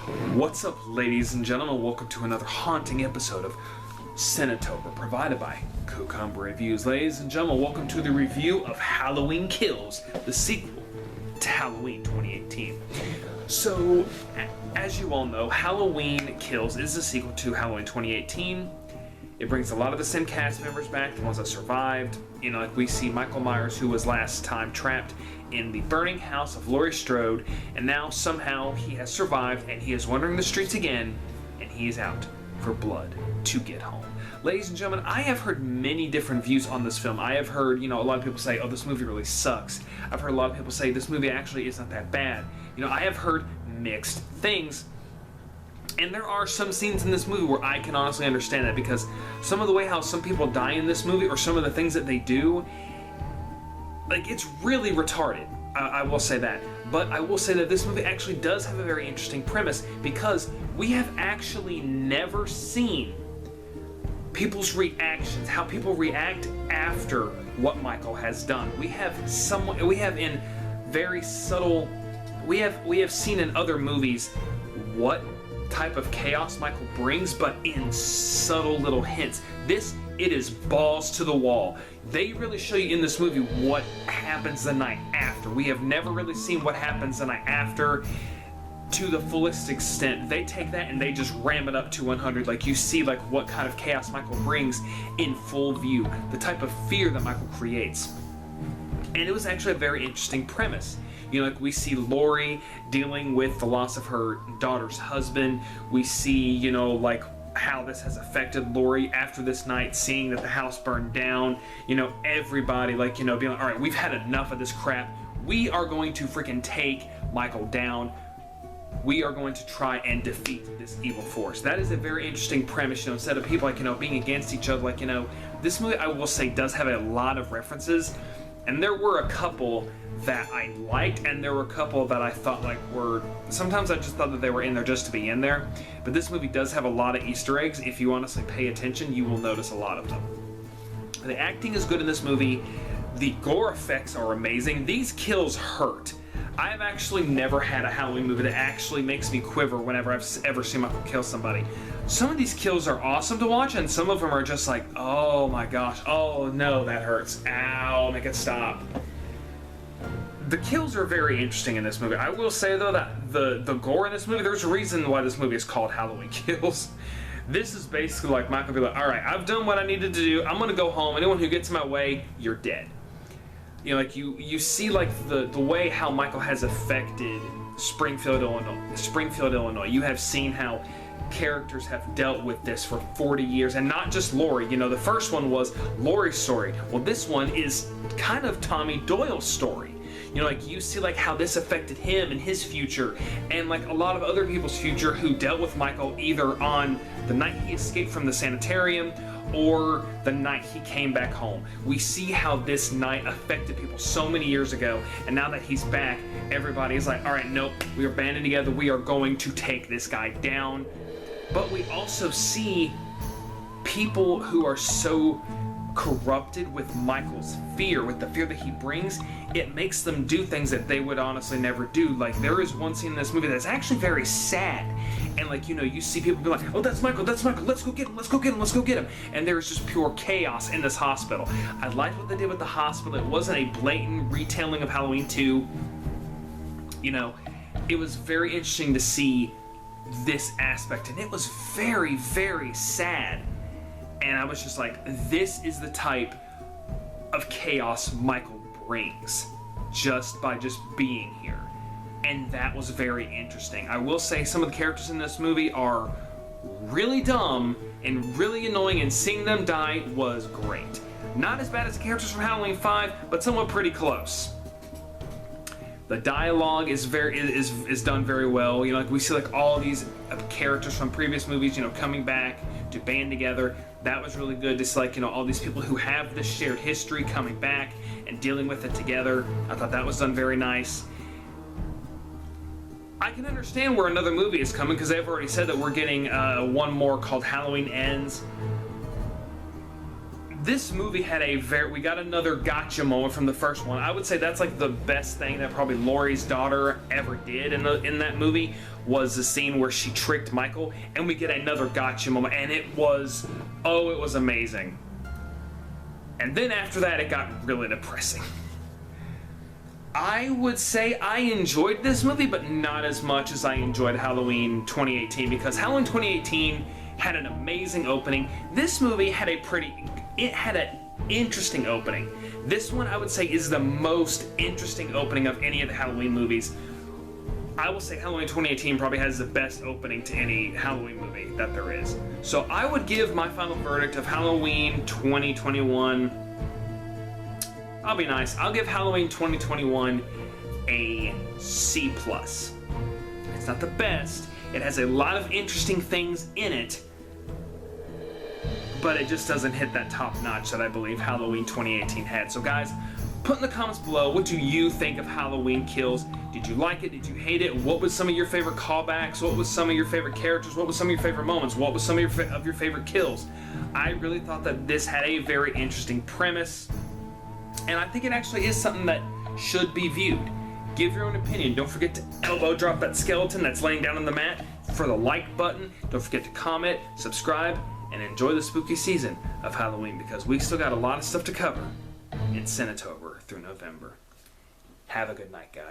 What's up, ladies and gentlemen? Welcome to another haunting episode of Cinetober, provided by Cucumber Reviews. Ladies and gentlemen, welcome to the review of Halloween Kills, the sequel to Halloween 2018. So, as you all know, Halloween Kills is the sequel to Halloween 2018. It brings a lot of the same cast members back, the ones that survived. You know, like we see Michael Myers, who was last time trapped in the burning house of Laurie Strode, and now somehow he has survived and he is wandering the streets again, and he is out for blood to get home. Ladies and gentlemen, I have heard many different views on this film. I have heard, a lot of people say, oh, this movie really sucks. I've heard a lot of people say this movie actually isn't that bad. I have heard mixed things. And there are some scenes in this movie where I can honestly understand that, because some of the way how some people die in this movie, or some of the things that they do, it's really retarded. I will say that. But I will say that this movie actually does have a very interesting premise, because we have actually never seen people's reactions, how people react after what Michael has done. We have in very subtle, we have seen in other movies what type of chaos Michael brings, but in subtle little hints. It is balls to the wall. They really show you in this movie what happens the night after. We have never really seen what happens the night after to the fullest extent. They take that and they just ram it up to 100. You see what kind of chaos Michael brings in full view, the type of fear that Michael creates. And it was actually a very interesting premise. We see Laurie dealing with the loss of her daughter's husband. We see, how this has affected Laurie after this night, seeing that the house burned down. Everybody, being like, all right, we've had enough of this crap. We are going to freaking take Michael down. We are going to try and defeat this evil force. That is a very interesting premise, instead of people, being against each other. This movie, I will say, does have a lot of references. And there were a couple that I liked, and there were a couple that I thought sometimes I just thought that they were in there just to be in there. But this movie does have a lot of Easter eggs. If you honestly pay attention, you will notice a lot of them. The acting is good in this movie. The gore effects are amazing. These kills hurt. I've actually never had a Halloween movie that actually makes me quiver whenever I've ever seen Michael kill somebody. Some of these kills are awesome to watch, and some of them are just like, oh my gosh, oh no, that hurts. Ow, make it stop. The kills are very interesting in this movie. I will say, though, that the gore in this movie, there's a reason why this movie is called Halloween Kills. This is basically like Michael be like, all right, I've done what I needed to do. I'm going to go home. Anyone who gets in my way, you're dead. You see the way how Michael has affected Springfield, Illinois. You have seen how characters have dealt with this for 40 years, and not just Laurie. The first one was Laurie's story. Well, this one is kind of Tommy Doyle's story. You see how this affected him and his future, and a lot of other people's future who dealt with Michael either on the night he escaped from the sanitarium or the night he came back home. We see how this night affected people so many years ago, and now that he's back, everybody is like, all right, nope, we are banding together, we are going to take this guy down. But we also see people who are so corrupted with Michael's fear, with the fear that he brings, it makes them do things that they would honestly never do. There is one scene in this movie that's actually very sad, and you see people be like, oh, that's Michael, let's go get him, and there's just pure chaos in this hospital. I liked what they did with the hospital. It wasn't a blatant retelling of Halloween 2. It was very interesting to see this aspect, and it was very, very sad. And I was just like, this is the type of chaos Michael brings just by being here. And that was very interesting. I will say some of the characters in this movie are really dumb and really annoying, and seeing them die was great. Not as bad as the characters from Halloween 5, but somewhat pretty close. The dialogue is done very well. We see all these characters from previous movies, coming back to band together. That was really good. Just all these people who have this shared history coming back and dealing with it together. I thought that was done very nice. I can understand where another movie is coming, because they've already said that we're getting one more called Halloween Ends. This movie had we got another gotcha moment from the first one. I would say that's like the best thing that probably Laurie's daughter ever did in that movie, was the scene where she tricked Michael, and we get another gotcha moment, and it was amazing. And then after that, it got really depressing. I would say I enjoyed this movie, but not as much as I enjoyed Halloween 2018, because Halloween 2018 had an amazing opening. This movie had an interesting opening. This one, I would say, is the most interesting opening of any of the Halloween movies. I will say Halloween 2018 probably has the best opening to any Halloween movie that there is. So I would give my final verdict of Halloween 2021... I'll be nice. I'll give Halloween 2021 a C+. It's not the best. It has a lot of interesting things in it, but it just doesn't hit that top notch that I believe Halloween 2018 had. So guys, put in the comments below, what do you think of Halloween Kills? Did you like it? Did you hate it? What was some of your favorite callbacks? What was some of your favorite characters? What was some of your favorite moments? What was some of your favorite kills? I really thought that this had a very interesting premise, and I think it actually is something that should be viewed. Give your own opinion. Don't forget to elbow drop that skeleton that's laying down on the mat for the like button. Don't forget to comment, subscribe, and enjoy the spooky season of Halloween, because we still got a lot of stuff to cover in Cinetober through November. Have a good night, guys.